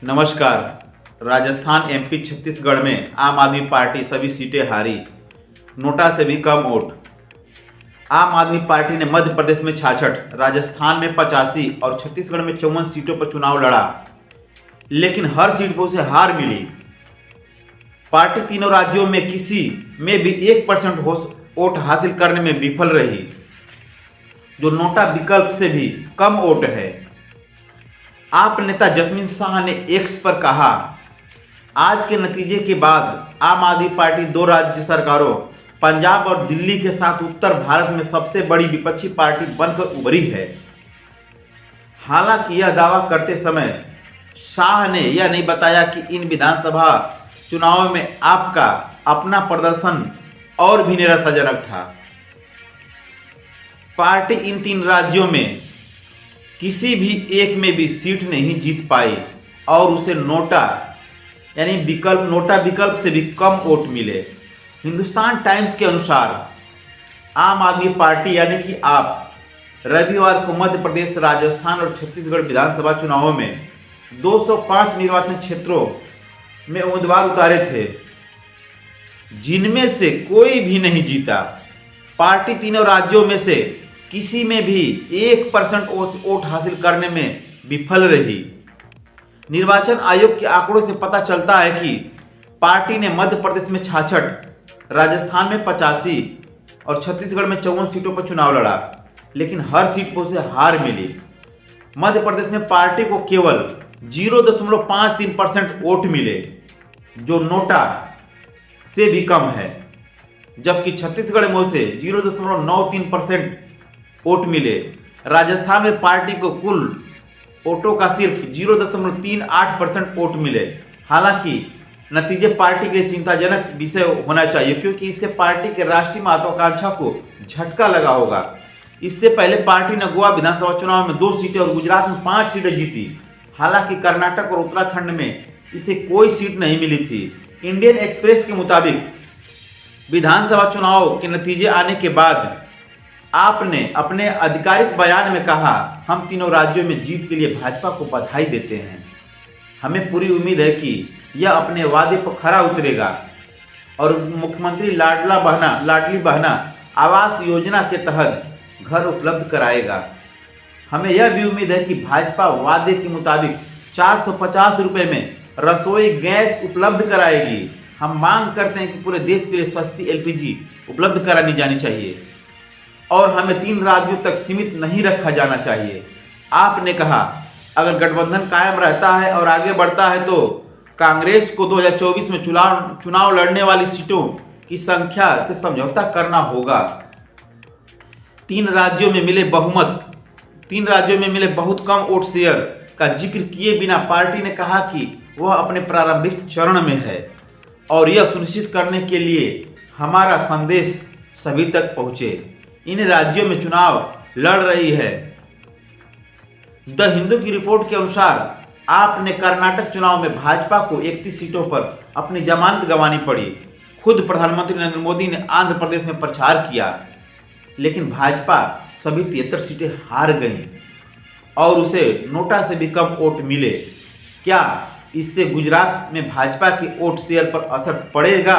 नमस्कार। राजस्थान, एमपी, छत्तीसगढ़ में आम आदमी पार्टी सभी सीटें हारी, नोटा से भी कम वोट। आम आदमी पार्टी ने मध्य प्रदेश में 66, राजस्थान में 85 और छत्तीसगढ़ में 54 सीटों पर चुनाव लड़ा, लेकिन हर सीट पर उसे हार मिली। पार्टी तीनों राज्यों में किसी में भी 1% वोट हासिल करने में विफल रही, जो नोटा विकल्प से भी कम वोट है। आप नेता जसमीन शाह ने एक्स पर कहा, आज के नतीजे के बाद आम आदमी पार्टी 2 राज्य सरकारों पंजाब और दिल्ली के साथ उत्तर भारत में सबसे बड़ी विपक्षी पार्टी बनकर उभरी है। हालांकि यह दावा करते समय शाह ने यह नहीं बताया कि इन विधानसभा चुनावों में आपका अपना प्रदर्शन और भी निराशाजनक था। पार्टी इन 3 राज्यों में किसी भी एक में भी सीट नहीं जीत पाई और उसे नोटा विकल्प से भी कम वोट मिले। हिंदुस्तान टाइम्स के अनुसार आम आदमी पार्टी यानी कि आप रविवार को मध्य प्रदेश, राजस्थान और छत्तीसगढ़ विधानसभा चुनावों में 205 निर्वाचन क्षेत्रों में उम्मीदवार उतारे थे, जिनमें से कोई भी नहीं जीता। पार्टी तीनों राज्यों में से किसी में भी 1% वोट हासिल करने में विफल रही। निर्वाचन आयोग के आंकड़ों से पता चलता है कि पार्टी ने मध्य प्रदेश में 66, राजस्थान में 85 और छत्तीसगढ़ में 54 सीटों पर चुनाव लड़ा, लेकिन हर सीट पर उसे हार मिली। मध्य प्रदेश में पार्टी को केवल 0.53% वोट मिले, जो नोटा से भी कम है, जबकि छत्तीसगढ़ में उसे 0.93% वोट मिले। राजस्थान में पार्टी को कुल वोटों का सिर्फ 0.38% वोट मिले। हालांकि नतीजे पार्टी के लिए चिंताजनक विषय होना चाहिए, क्योंकि इससे पार्टी के राष्ट्रीय महत्वाकांक्षा को झटका लगा होगा। इससे पहले पार्टी ने गोवा विधानसभा चुनाव में 2 सीटें और गुजरात में 5 सीटें जीती। हालांकि कर्नाटक और उत्तराखंड में इसे कोई सीट नहीं मिली थी। इंडियन एक्सप्रेस के मुताबिक विधानसभा चुनाव के नतीजे आने के बाद आपने अपने आधिकारिक बयान में कहा, हम तीनों राज्यों में जीत के लिए भाजपा को बधाई देते हैं। हमें पूरी उम्मीद है कि यह अपने वादे पर खरा उतरेगा और मुख्यमंत्री लाडली बहना आवास योजना के तहत घर उपलब्ध कराएगा। हमें यह भी उम्मीद है कि भाजपा वादे के मुताबिक 450 रुपये में रसोई गैस उपलब्ध कराएगी। हम मांग करते हैं कि पूरे देश के लिए सस्ती LPG उपलब्ध करानी जानी चाहिए और हमें 3 राज्यों तक सीमित नहीं रखा जाना चाहिए। आपने कहा, अगर गठबंधन कायम रहता है और आगे बढ़ता है तो कांग्रेस को 2024 में चुनाव लड़ने वाली सीटों की संख्या से समझौता करना होगा। 3 राज्यों में मिले बहुत कम वोट शेयर का जिक्र किए बिना पार्टी ने कहा कि वह अपने प्रारंभिक चरण में है और यह सुनिश्चित करने के लिए हमारा संदेश सभी तक पहुंचे। इन राज्यों में चुनाव लड़ रही है। द हिंदू की रिपोर्ट के अनुसार आपने कर्नाटक चुनाव में भाजपा को 31 सीटों पर अपनी जमानत गंवानी पड़ी। खुद प्रधानमंत्री नरेंद्र मोदी ने आंध्र प्रदेश में प्रचार किया, लेकिन भाजपा सभी 73 सीटें हार गई और उसे नोटा से भी कम वोट मिले। क्या इससे गुजरात में भाजपा की वोट शेयर पर असर पड़ेगा?